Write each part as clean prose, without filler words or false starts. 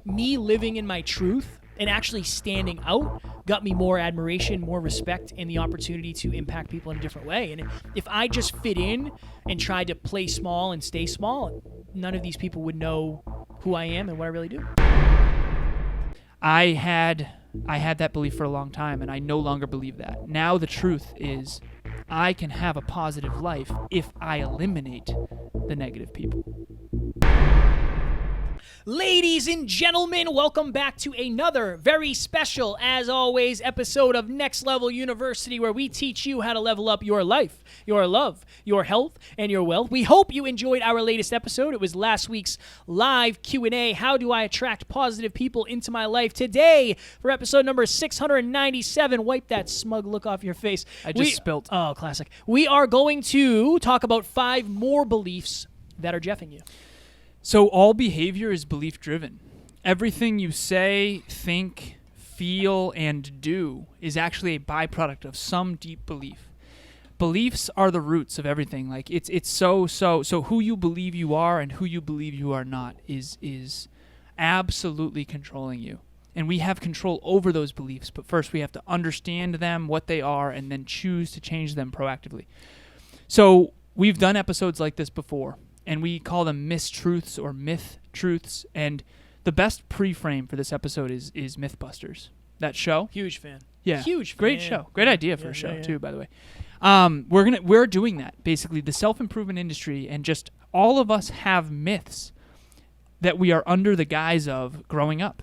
me living in my truth and actually standing out got me more admiration, more respect, and the opportunity to impact people in a different way. And if I just fit in and tried to play small and stay small, none of these people would know who I am and what I really do. I had that belief for a long time, and I no longer believe that. Now the truth is I can have a positive life if I eliminate the negative people. Ladies and gentlemen, welcome back to another very special, as always, episode of Next Level University, where we teach you how to level up your life, your love, your health, and your wealth. We hope you enjoyed our latest episode. It was last week's live Q&A, How Do I Attract Positive People into My Life? Today, for episode number 697, wipe that smug look off your face. I just spilt. Oh, classic. We are going to talk about 5 more beliefs that are jeffing you. So all behavior is belief-driven. Everything you say, think, feel, and do is actually a byproduct of some deep belief. Beliefs are the roots of everything. Like it's so who you believe you are and who you believe you are not is absolutely controlling you. And we have control over those beliefs, but first we have to understand them, what they are, and then choose to change them proactively. So we've done episodes like this before, and we call them mistruths or myth truths. And the best pre-frame for this episode is Mythbusters. That show. Huge fan. Yeah. Huge Great fan. show. Great idea for a show too, by the way. We're doing that, basically, the self-improvement industry, and just all of us have myths that we are under the guise of growing up.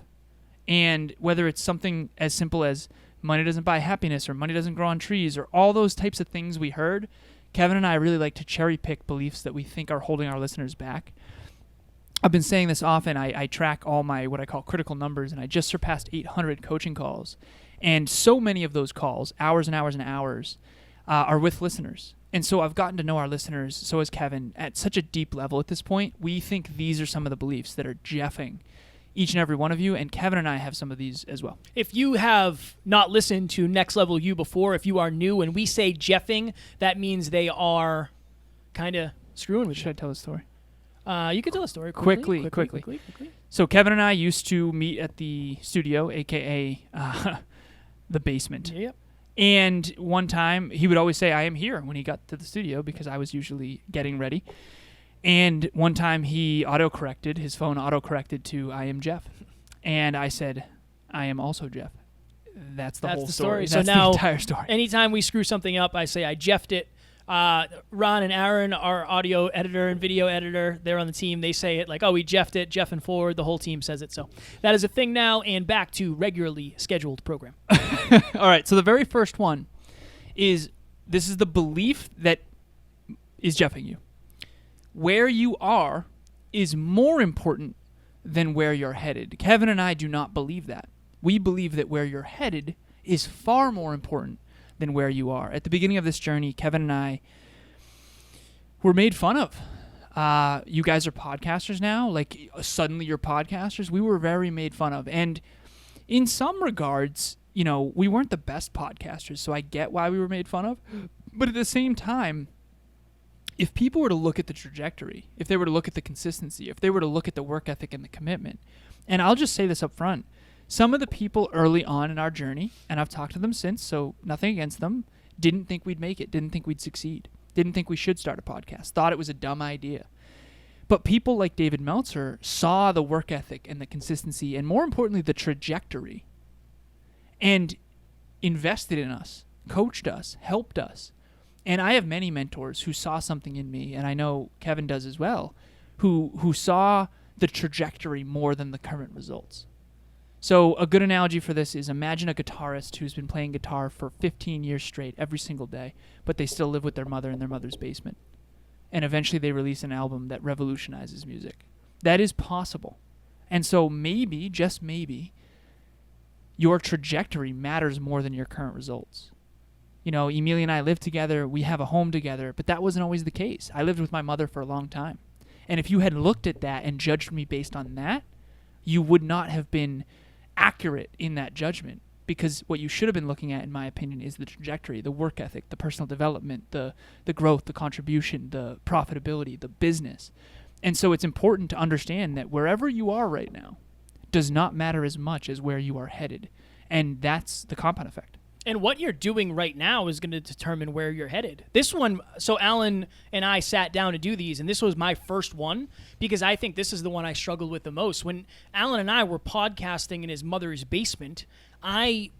And whether it's something as simple as money doesn't buy happiness or money doesn't grow on trees or all those types of things we heard, Kevin and I really like to cherry pick beliefs that we think are holding our listeners back. I've been saying this often. I track all my what I call critical numbers, and I just surpassed 800 coaching calls. And so many of those calls, hours and hours and hours, are with listeners. And so I've gotten to know our listeners, so has Kevin, at such a deep level at this point. We think these are some of the beliefs that are jeffing each and every one of you, and Kevin and I have some of these as well. If you have not listened to Next Level You before, if you are new, and we say jeffing, that means they are kind of screwing with you. Should I tell a story? You can tell a story quickly. So Kevin and I used to meet at the studio, a.k.a. The basement. Yep. And one time, he would always say, I am here, when he got to the studio, because I was usually getting ready. And one time his phone autocorrected to, I am Jeff. And I said, I am also Jeff. That's the whole story. So that's now, the entire story. Anytime we screw something up, I say I jeffed it. Ron and Aaron, our audio editor and video editor, they're on the team. They say it like, oh, we jeffed it, Jeff and forward. The whole team says it. So that is a thing now, and back to regularly scheduled program. All right, so the very first one is, this is the belief that is jeffing you. Where you are is more important than where you're headed. Kevin and I do not believe that. We believe that where you're headed is far more important than where you are. At the beginning of this journey, Kevin and I were made fun of. You guys are podcasters now. Like, suddenly you're podcasters. We were very made fun of. And in some regards, we weren't the best podcasters, so I get why we were made fun of. But at the same time, if people were to look at the trajectory, if they were to look at the consistency, if they were to look at the work ethic and the commitment, and I'll just say this up front, some of the people early on in our journey, and I've talked to them since, so nothing against them, didn't think we'd make it, didn't think we'd succeed, didn't think we should start a podcast, thought it was a dumb idea. But people like David Meltzer saw the work ethic and the consistency, and more importantly, the trajectory, and invested in us, coached us, helped us. And I have many mentors who saw something in me, and I know Kevin does as well, who saw the trajectory more than the current results. So a good analogy for this is, imagine a guitarist who's been playing guitar for 15 years straight every single day, but they still live with their mother in their mother's basement. And eventually they release an album that revolutionizes music. That is possible. And so maybe, just maybe, your trajectory matters more than your current results. Emilia and I live together, we have a home together, but that wasn't always the case. I lived with my mother for a long time. And if you had looked at that and judged me based on that, you would not have been accurate in that judgment, because what you should have been looking at, in my opinion, is the trajectory, the work ethic, the personal development, the growth, the contribution, the profitability, the business. And so it's important to understand that wherever you are right now, does not matter as much as where you are headed. And that's the compound effect. And what you're doing right now is going to determine where you're headed. This one, so Alan and I sat down to do these, and this was my first one because I think this is the one I struggled with the most. When Alan and I were podcasting in his mother's basement, I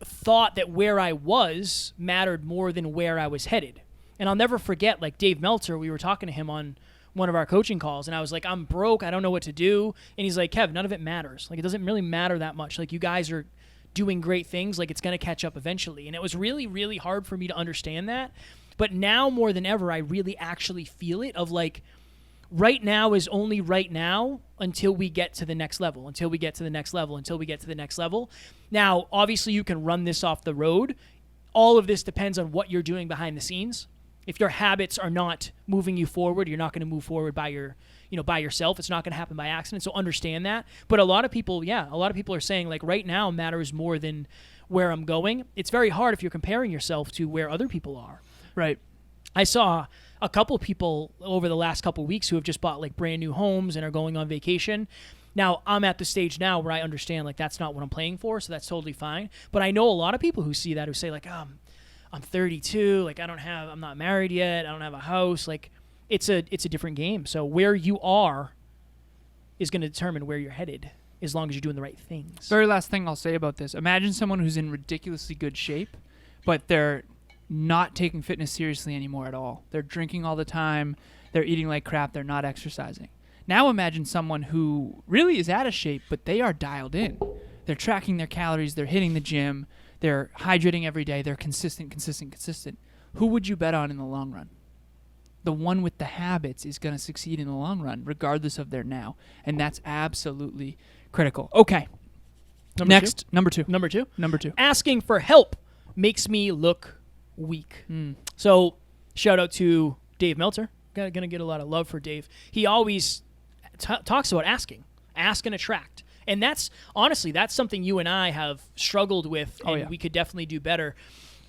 thought that where I was mattered more than where I was headed. And I'll never forget, like Dave Meltzer, we were talking to him on one of our coaching calls, and I was like, I'm broke, I don't know what to do. And he's like, Kev, none of it matters. Like, it doesn't really matter that much. Like, you guys are doing great things. Like, it's going to catch up eventually. And it was really, really hard for me to understand that. But now more than ever, I really actually feel it of like, right now is only right now until we get to the next level, until we get to the next level, until we get to the next level. Now, obviously, you can run this off the road. All of this depends on what you're doing behind the scenes. If your habits are not moving you forward, you're not going to move forward by yourself. It's not going to happen by accident. So understand that. But a lot of people are saying like right now matters more than where I'm going. It's very hard if you're comparing yourself to where other people are. Right. I saw a couple people over the last couple of weeks who have just bought like brand new homes and are going on vacation. Now, I'm at the stage now where I understand like that's not what I'm playing for, so that's totally fine. But I know a lot of people who see that who say like, I'm 32, like I'm not married yet, I don't have a house. Like it's a different game. So where you are is going to determine where you're headed as long as you're doing the right things. Very last thing I'll say about this. Imagine someone who's in ridiculously good shape, but they're not taking fitness seriously anymore at all. They're drinking all the time, they're eating like crap, they're not exercising. Now imagine someone who really is out of shape, but they are dialed in. They're tracking their calories, they're hitting the gym, they're hydrating every day, they're consistent. Who would you bet on in the long run? The one with the habits is going to succeed in the long run, regardless of their now. And that's absolutely critical. Okay. Number two. Asking for help makes me look weak. So shout out to Dave Meltzer. Going to get a lot of love for Dave. He always talks about asking. Ask and attract. And that's something you and I have struggled with, and we could definitely do better.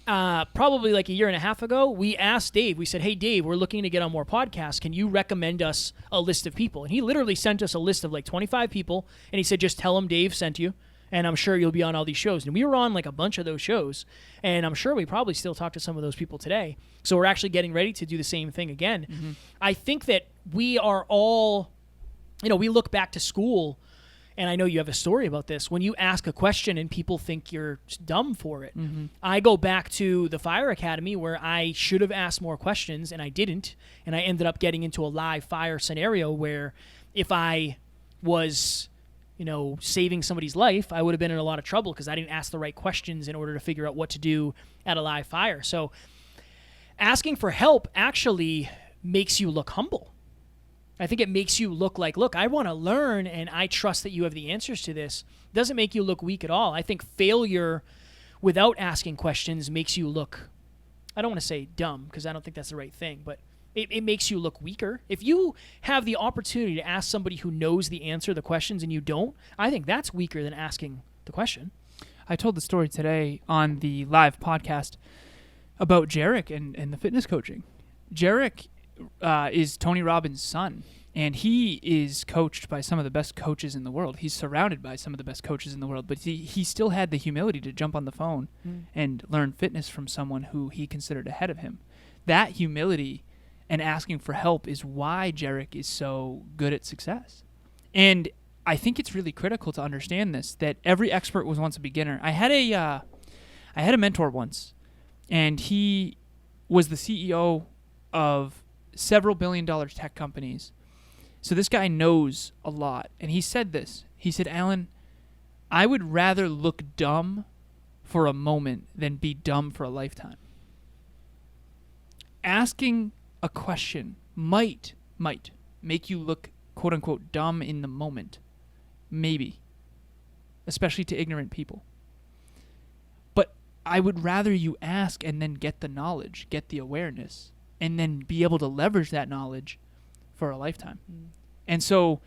Probably like a year and a half ago, we asked Dave, we said, hey, Dave, we're looking to get on more podcasts. Can you recommend us a list of people? And he literally sent us a list of like 25 people, and he said, just tell them Dave sent you, and I'm sure you'll be on all these shows. And we were on like a bunch of those shows, and I'm sure we probably still talk to some of those people today. So we're actually getting ready to do the same thing again. Mm-hmm. I think that we are all, we look back to school. And I know you have a story about this. When you ask a question and people think you're dumb for it, I go back to the fire academy where I should have asked more questions and I didn't. And I ended up getting into a live fire scenario where if I was, saving somebody's life, I would have been in a lot of trouble because I didn't ask the right questions in order to figure out what to do at a live fire. So asking for help actually makes you look humble. I think it makes you look like, look, I want to learn and I trust that you have the answers to this. It doesn't make you look weak at all. I think failure without asking questions makes you look, I don't want to say dumb because I don't think that's the right thing, but it makes you look weaker. If you have the opportunity to ask somebody who knows the answer to the questions and you don't, I think that's weaker than asking the question. I told the story today on the live podcast about Jarek and the fitness coaching. Jarek is Tony Robbins' son, and he is coached by some of the best coaches in the world. He's surrounded by some of the best coaches in the world, but he still had the humility to jump on the phone and learn fitness from someone who he considered ahead of him. That humility and asking for help is why Jarek is so good at success. And I think it's really critical to understand this, that every expert was once a beginner. I had a mentor once, and he was the CEO of several billion-dollar tech companies. So this guy knows a lot. And he said this. He said, Alan, I would rather look dumb for a moment than be dumb for a lifetime. Asking a question might make you look, quote-unquote, dumb in the moment. Maybe. Especially to ignorant people. But I would rather you ask and then get the knowledge, get the awareness, and then be able to leverage that knowledge for a lifetime. And so,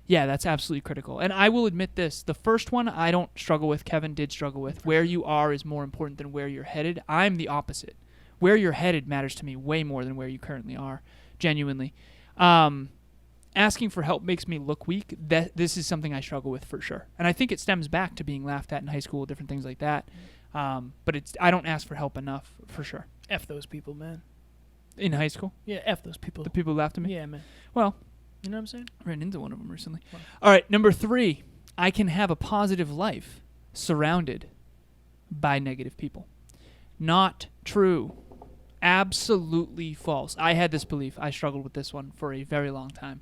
yeah, that's absolutely critical. And I will admit this. The first one I don't struggle with. Kevin did struggle with. Where you are is more important than where you're headed. I'm the opposite. Where you're headed matters to me way more than where you currently are, genuinely. asking for help makes me look weak, this is something I struggle with for sure. And I think it stems back to being laughed at in high school, different things like that. But I don't ask for help enough for sure. F those people, man. In high school? Yeah, F those people. The people who laughed at me? Yeah, man. Well, you know what I'm saying? I ran into one of them recently. Wow. All right, number 3, I can have a positive life surrounded by negative people. Not true. Absolutely false. I had this belief. I struggled with this one for a very long time.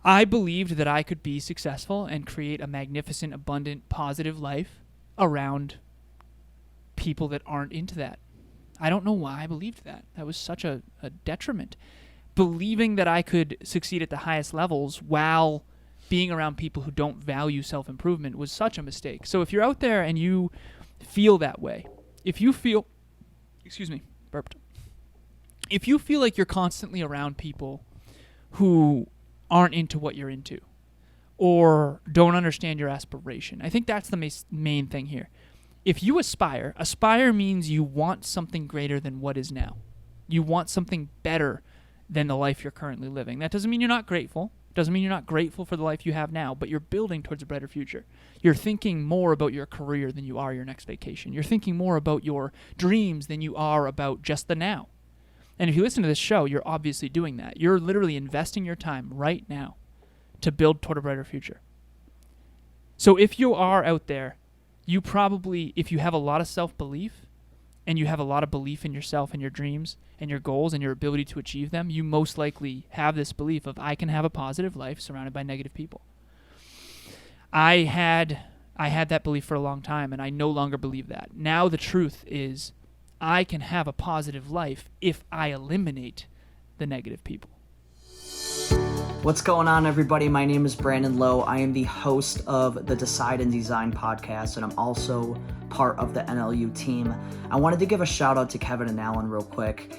I believed that I could be successful and create a magnificent, abundant, positive life around people that aren't into that. I don't know why I believed that. That was such a detriment. Believing that I could succeed at the highest levels while being around people who don't value self-improvement was such a mistake. So if you're out there and you feel that way, if you feel, burped. If you feel like you're constantly around people who aren't into what you're into or don't understand your aspiration, I think that's the main thing here. If you aspire means you want something greater than what is now. You want something better than the life you're currently living. That doesn't mean you're not grateful. Doesn't mean you're not grateful for the life you have now, but you're building towards a brighter future. You're thinking more about your career than you are your next vacation. You're thinking more about your dreams than you are about just the now. And if you listen to this show, you're obviously doing that. You're literally investing your time right now to build toward a brighter future. So if you are out there, you probably, if you have a lot of self-belief and you have a lot of belief in yourself and your dreams and your goals and your ability to achieve them, you most likely have this belief of, I can have a positive life surrounded by negative people. I had that belief for a long time, and I no longer believe that. Now the truth is, I can have a positive life if I eliminate the negative people. What's going on, everybody? My name is Branden Lowe. I am the host of the Decide and Design podcast, and I'm also part of the NLU team. I wanted to give a shout out to Kevin and Alan real quick.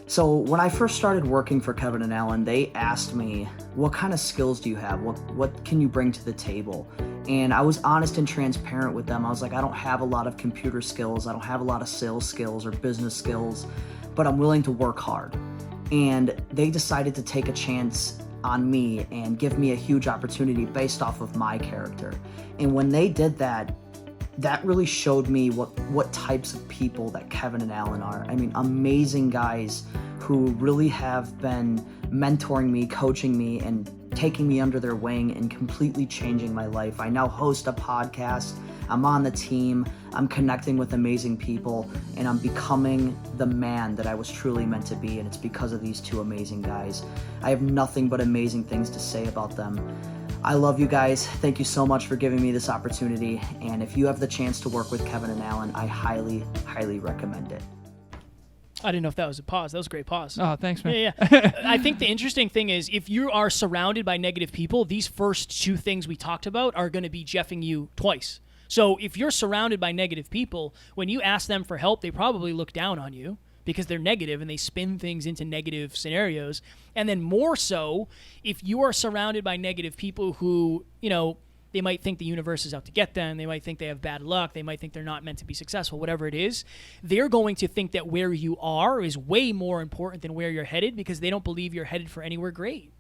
So when I first started working for Kevin and Alan, they asked me, what kind of skills do you have? What can you bring to the table? And I was honest and transparent with them. I was like, I don't have a lot of computer skills. I don't have a lot of sales skills or business skills, but I'm willing to work hard. And they decided to take a chance on me and give me a huge opportunity based off of my character. And when they did that, that really showed me what types of people that Kevin and Alan are. I mean, amazing guys who really have been mentoring me, coaching me, and taking me under their wing and completely changing my life. I now host a podcast. I'm on the team. I'm connecting with amazing people, and I'm becoming the man that I was truly meant to be, and it's because of these two amazing guys. I have nothing but amazing things to say about them. I love you guys. Thank you so much for giving me this opportunity, and if you have the chance to work with Kevin and Alan, I highly, highly recommend it. I didn't know if that was a pause. That was a great pause. Oh, thanks, man. Yeah. I think the interesting thing is if you are surrounded by negative people, these first two things we talked about are going to be jeffing you twice. So if you're surrounded by negative people, when you ask them for help, they probably look down on you because they're negative and they spin things into negative scenarios. And then more so, if you are surrounded by negative people who, they might think the universe is out to get them. They might think they have bad luck. They might think they're not meant to be successful, whatever it is. They're going to think that where you are is way more important than where you're headed because they don't believe you're headed for anywhere great.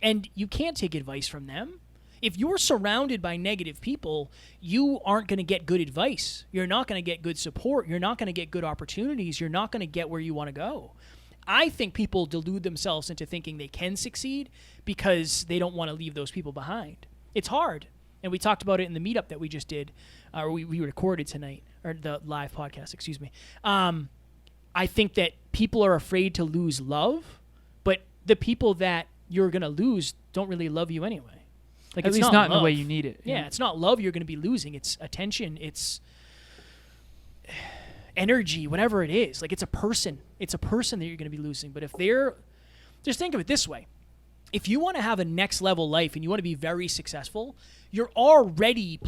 And you can't take advice from them. If you're surrounded by negative people, you aren't going to get good advice. You're not going to get good support. You're not going to get good opportunities. You're not going to get where you want to go. I think people delude themselves into thinking they can succeed because they don't want to leave those people behind. It's hard. And we talked about it in the meetup that we just did, or we recorded tonight, or the live podcast, excuse me. I think that people are afraid to lose love, but the people that you're going to lose don't really love you anyway. Like, At it's least not not in the way you need it. Yeah, it's not love you're going to be losing. It's attention. It's energy, whatever it is. Like, it's a person. It's a person that you're going to be losing. But if they're... Just think of it this way. If you want to have a next level life and you want to be very successful, you're already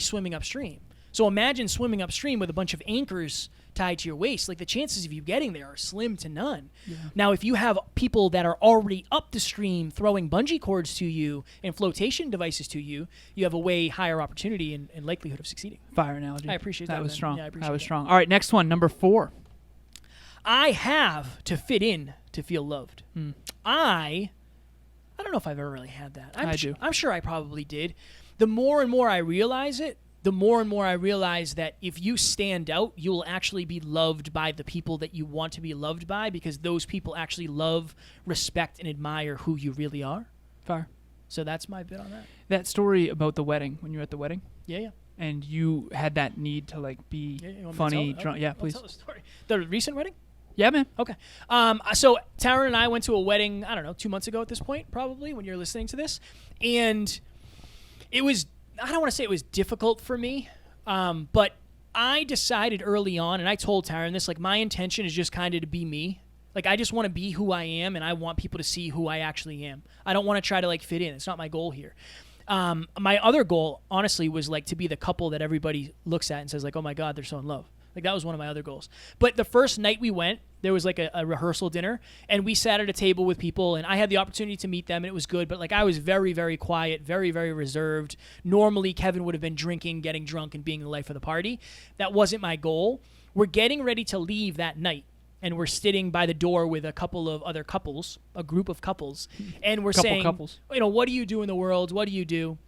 swimming upstream. So imagine swimming upstream with a bunch of anchors tied to your waist. Like, the chances of you getting there are slim to none. Yeah. Now, if you have people that are already up the stream throwing bungee cords to you and flotation devices to you, you have a way higher opportunity and likelihood of succeeding. Fire analogy. I appreciate that. That was strong. Yeah, I appreciate that was that. strong. All right, next one, number 4. I have to fit in to feel loved. I I don't know if I've ever really had that. I do. I'm sure I probably did. The more and more I realize it, the more and more I realize that if you stand out, you will actually be loved by the people that you want to be loved by, because those people actually love, respect, and admire who you really are. Fire. So that's my bit on that. That story about the wedding, when you were at the wedding, Yeah. and you had that need to like be You want me to funny, tell- drunk. Yeah, I'll please. tell the story. The recent wedding? Yeah, man. Okay. So Taryn and I went to a wedding, I don't know, 2 months ago at this point, probably, when you're listening to this. And it was, I don't want to say it was difficult for me, but I decided early on, and I told Taryn this, like, my intention is just kind of to be me. Like, I just want to be who I am, and I want people to see who I actually am. I don't want to try to, like, fit in. It's not my goal here. My other goal, honestly, was, like, to be the couple that everybody looks at and says, like, oh, my God, they're so in love. Like, that was one of my other goals. But the first night we went, there was like a rehearsal dinner, and we sat at a table with people, and I had the opportunity to meet them, and it was good. But like, I was very, very quiet, very, very reserved. Normally, Kevin would have been drinking, getting drunk, and being the life of the party. That wasn't my goal. We're getting ready to leave that night, and we're sitting by the door with a couple of other couples, a group of couples, and we're saying, couples. you know, what do you do in the world? What do you do?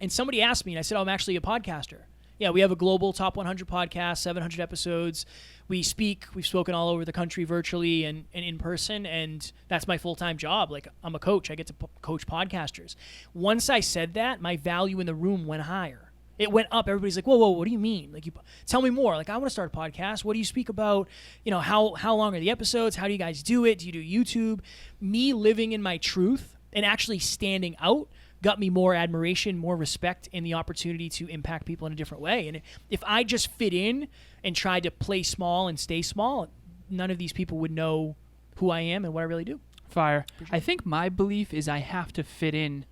And somebody asked me, and I said, oh, I'm actually a podcaster. Yeah, we have a global top 100 podcast, 700 episodes. We speak. We've spoken all over the country virtually and in person, and that's my full-time job. Like, I'm a coach. I get to coach podcasters. Once I said that, my value in the room went higher. It went up. Everybody's like, whoa, what do you mean? Like, you tell me more. Like, I want to start a podcast. What do you speak about? You know, how long are the episodes? How do you guys do it? Do you do YouTube? Me living in my truth and actually standing out got me more admiration, more respect, and the opportunity to impact people in a different way. And if I just fit in and tried to play small and stay small, none of these people would know who I am and what I really do. Fire. I think my belief is I have to fit in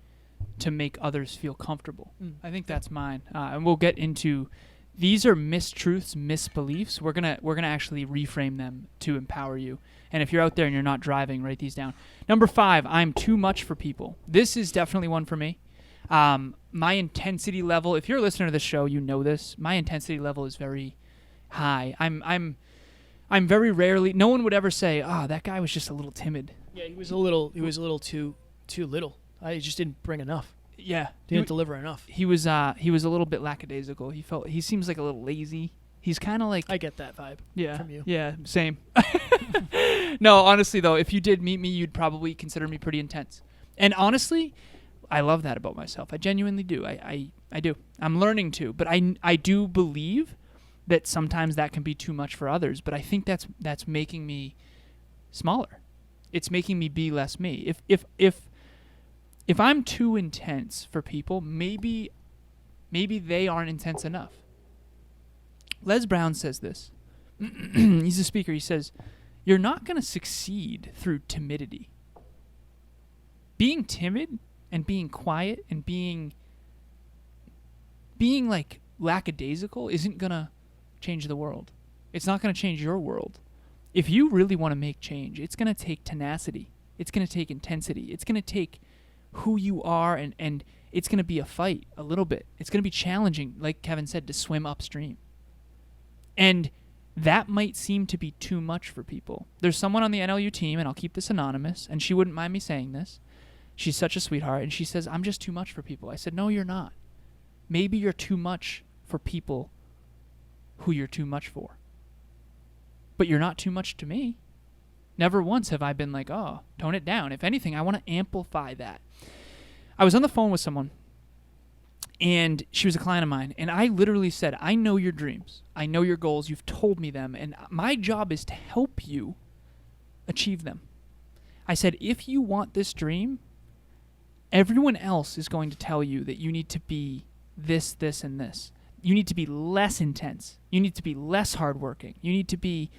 to make others feel comfortable. I think that's mine. And we'll get into, these are mistruths, misbeliefs. We're gonna actually reframe them to empower you. And if you're out there and you're not driving, write these down. Number 5, I'm too much for people. This is definitely one for me. My intensity level, if you're a listener to this show, you know this. My intensity level is very high. I'm very rarely, no one would ever say, that guy was just a little timid. Yeah, he was a little too little. I just didn't bring enough. Yeah. Didn't deliver enough. He was a little bit lackadaisical. He seems like a little lazy. He's kind of like, I get that vibe from you. Yeah, same. No, honestly though, if you did meet me, you'd probably consider me pretty intense. And honestly, I love that about myself. I genuinely do. I do. I'm learning to, but I do believe that sometimes that can be too much for others, but I think that's making me smaller. It's making me be less me. If I'm too intense for people, maybe they aren't intense enough. Les Brown says this. He's a speaker. He says, you're not going to succeed through timidity. Being timid and being quiet and being like lackadaisical isn't going to change the world. It's not going to change your world. If you really want to make change, it's going to take tenacity. It's going to take intensity. It's going to take who you are, and it's going to be a fight a little bit. It's going to be challenging, like Kevin said, to swim upstream. And that might seem to be too much for people. There's someone on the NLU team, and I'll keep this anonymous, and she wouldn't mind me saying this. She's such a sweetheart, and she says, I'm just too much for people. I said, no, you're not. Maybe you're too much for people who you're too much for. But you're not too much to me. Never once have I been like, oh, tone it down. If anything, I want to amplify that. I was on the phone with someone, and she was a client of mine, and I literally said, I know your dreams. I know your goals. You've told me them, and my job is to help you achieve them. I said, if you want this dream, everyone else is going to tell you that you need to be this, this, and this. You need to be less intense. You need to be less hardworking. You need to be...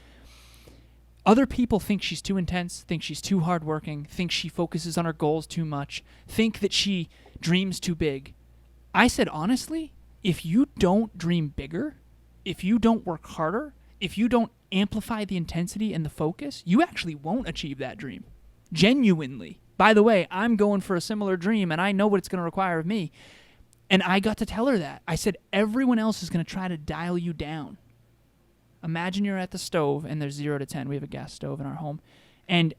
Other people think she's too intense, think she's too hardworking, think she focuses on her goals too much, think that she dreams too big. I said, honestly, if you don't dream bigger, if you don't work harder, if you don't amplify the intensity and the focus, you actually won't achieve that dream. Genuinely. By the way, I'm going for a similar dream, and I know what it's going to require of me. And I got to tell her that. I said, everyone else is going to try to dial you down. Imagine you're at the stove, and there's 0 to 10. We have a gas stove in our home. And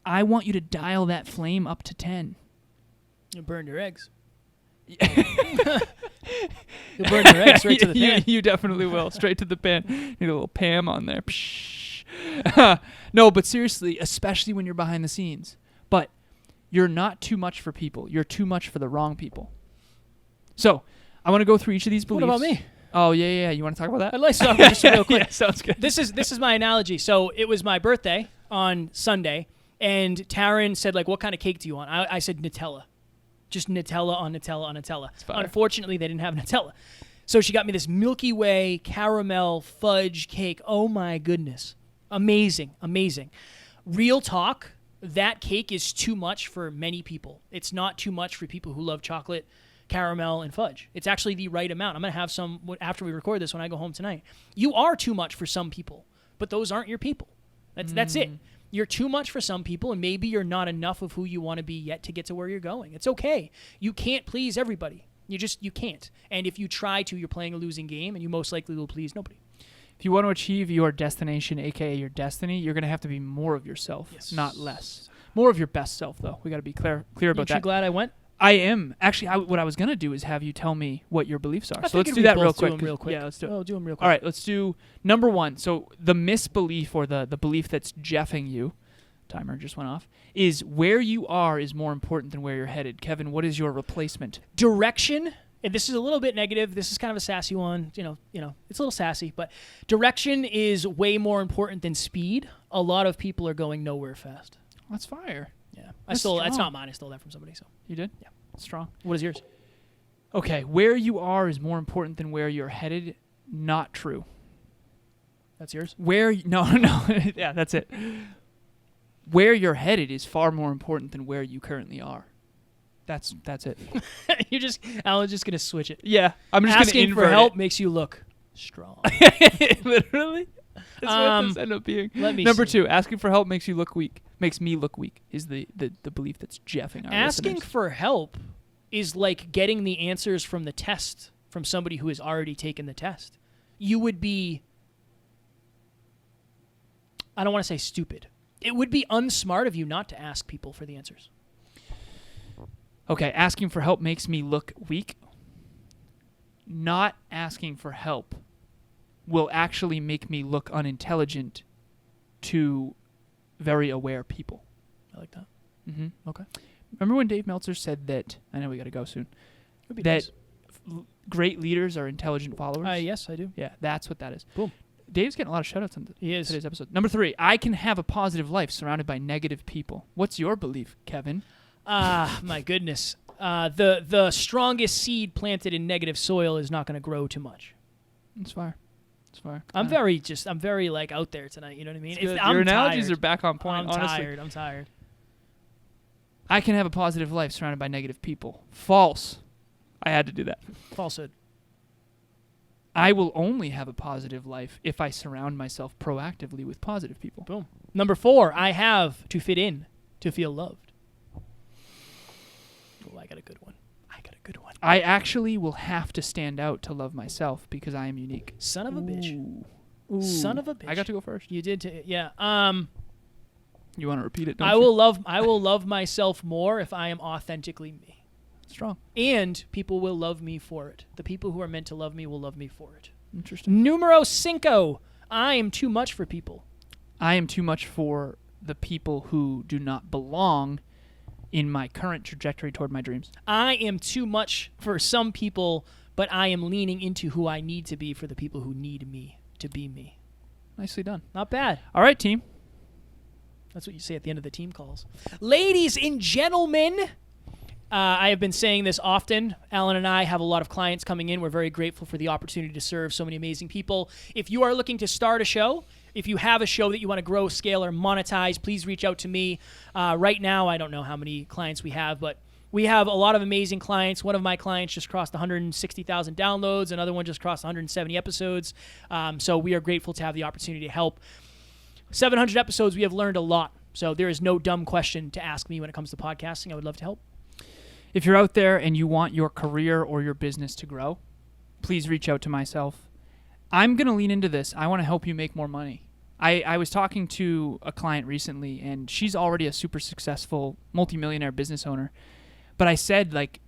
I want you to dial that flame up to 10. You burned your eggs. You'll burn your eggs straight to the pan. You definitely will. Straight to the pan. Need a little Pam on there. No, but seriously, especially when you're behind the scenes. But you're not too much for people. You're too much for the wrong people. So I want to go through each of these beliefs. What about me? Oh, yeah. You want to talk about that? I'd like to talk about this real quick. Yeah, sounds good. This is my analogy. So it was my birthday on Sunday, and Taryn said, like, what kind of cake do you want? I said Nutella. Just Nutella on Nutella on Nutella. Unfortunately, they didn't have Nutella. So she got me this Milky Way caramel fudge cake. Oh, my goodness. Amazing. Amazing. Real talk, that cake is too much for many people. It's not too much for people who love chocolate, caramel, and fudge. It's actually the right amount. I'm going to have some after we record this when I go home tonight. You are too much for some people, but those aren't your people. That's it. You're too much for some people, and maybe you're not enough of who you want to be yet to get to where you're going. It's okay. You can't please everybody. You can't. And if you try to, you're playing a losing game, and you most likely will please nobody. If you want to achieve your destination, a.k.a. your destiny, you're going to have to be more of yourself, not less. More of your best self, though. We got to be clear about that. You glad I went? I am. Actually, what I was going to do is have you tell me what your beliefs are. So let's do we that both real quick. Yeah, let's do it. Oh, do them real quick. All right, let's do number one. So the misbelief or the belief that's jeffing you, timer just went off, is where you are is more important than where you're headed. Kevin, what is your replacement? Direction. And this is a little bit negative. This is kind of a sassy one. You know, it's a little sassy, but direction is way more important than speed. A lot of people are going nowhere fast. That's fire. Yeah. That's not mine. I stole that from somebody. So you did? Yeah. Strong. What is yours? Okay, where you are is more important than where you're headed. Not true. That's yours? No. Yeah, that's it. Where you're headed is far more important than where you currently are. That's it. Alan's just gonna switch it. Yeah, I'm just asking gonna for help makes you look strong. Literally, that's what this end up being. Number 2, asking for help makes you look weak. Makes me look weak is the belief that's jeffing our Asking listeners. for help is like getting the answers from the test from somebody who has already taken the test. You would be, I don't want to say stupid. It would be unsmart of you not to ask people for the answers. Okay, asking for help makes me look weak. Not asking for help will actually make me look unintelligent to very aware people. I like that. Mm-hmm. Okay. Remember when Dave Meltzer said that, I know we got to go soon, that nice. Great leaders are intelligent followers? Yes, I do. Yeah, that's what that is. Boom. Dave's getting a lot of shout-outs on today's He is. episode. Number 3, I can have a positive life surrounded by negative people. What's your belief, Kevin? My goodness. The strongest seed planted in negative soil is not going to grow too much. It's fire. I'm very like out there tonight. You know what I mean? Your analogies are back on point. I'm honestly. tired. I can have a positive life surrounded by negative people. False. I had to do that. Falsehood. I will only have a positive life if I surround myself proactively with positive people. Boom. Number 4, I have to fit in to feel loved. Oh, I got a good one. I actually will have to stand out to love myself because I am unique. Son of a bitch. Ooh. Son of a bitch. I got to go first. You did yeah. You want to repeat it? Don't I you? will love myself more if I am authentically me. Strong. And people will love me for it. The people who are meant to love me will love me for it. Interesting. Numero 5. I am too much for people. I am too much for the people who do not belong in my current trajectory toward my dreams. I am too much for some people, but I am leaning into who I need to be for the people who need me to be me. Nicely done. Not bad. All right, team. That's what you say at the end of the team calls. Ladies and gentlemen, I have been saying this often. Alan and I have a lot of clients coming in. We're very grateful for the opportunity to serve so many amazing people. If you are looking to start a show, if you have a show that you want to grow, scale, or monetize, please reach out to me. Right now, I don't know how many clients we have, but we have a lot of amazing clients. One of my clients just crossed 160,000 downloads. Another one just crossed 170 episodes. So we are grateful to have the opportunity to help. 700 episodes, we have learned a lot. So there is no dumb question to ask me when it comes to podcasting. I would love to help. If you're out there and you want your career or your business to grow, please reach out to myself. I'm going to lean into this. I want to help you make more money. I was talking to a client recently, and she's already a super successful multimillionaire business owner. But I said, like,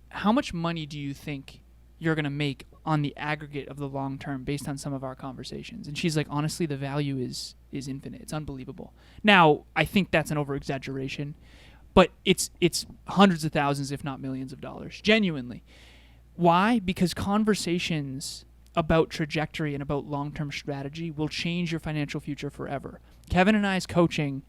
how much money do you think you're going to make on the aggregate of the long term based on some of our conversations? And she's like, honestly, the value is infinite. It's unbelievable. Now, I think that's an over-exaggeration, but it's hundreds of thousands, if not millions of dollars, genuinely. Why? Because conversations about trajectory and about long-term strategy will change your financial future forever. Kevin and I's coaching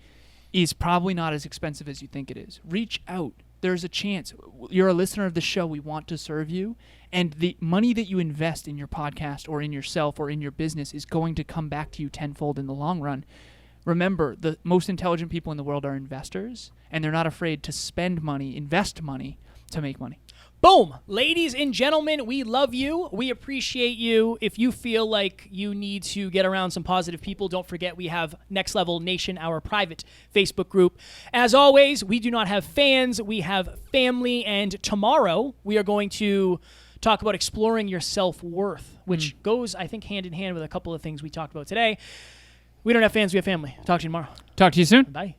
is probably not as expensive as you think it is. Reach out. There's a chance. You're a listener of the show. We want to serve you. And the money that you invest in your podcast or in yourself or in your business is going to come back to you tenfold in the long run. Remember, the most intelligent people in the world are investors, and they're not afraid to spend money, invest money to make money. Boom. Ladies and gentlemen, we love you. We appreciate you. If you feel like you need to get around some positive people, don't forget we have Next Level Nation, our private Facebook group. As always, we do not have fans. We have family. And tomorrow we are going to talk about exploring your self-worth, which goes, I think, hand in hand with a couple of things we talked about today. We don't have fans. We have family. Talk to you tomorrow. Talk to you soon. Bye.